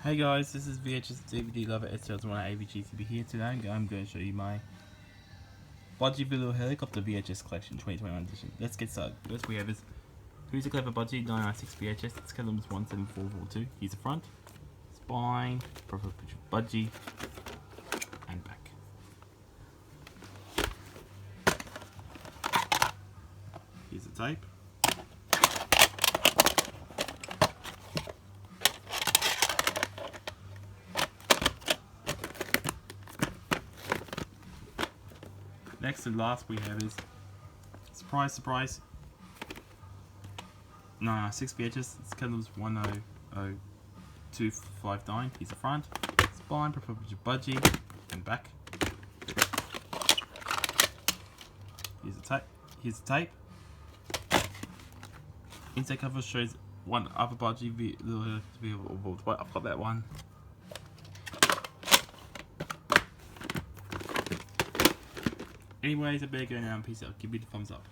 Hey guys, this is VHS DVD Lover S2001 AVGCB here. Today I'm going to show you my Budgie Little Helicopter VHS Collection 2021 edition. Let's get started. First we have this Who's a Clever Budgie 996 VHS. Its code number is 17442. Here's the front, spine, profile picture of Budgie, and back. Here's the tape. Next and last we have is surprise, surprise. 996 VHS. Its code number is 100259. Here's the front, spine, profile picture of Budgie, and back. Here's the tape. Here's the tape. Inside cover shows one other Budgie little vehicle. I've got that one. Anyways, I better go now and peace out. Give me the thumbs up.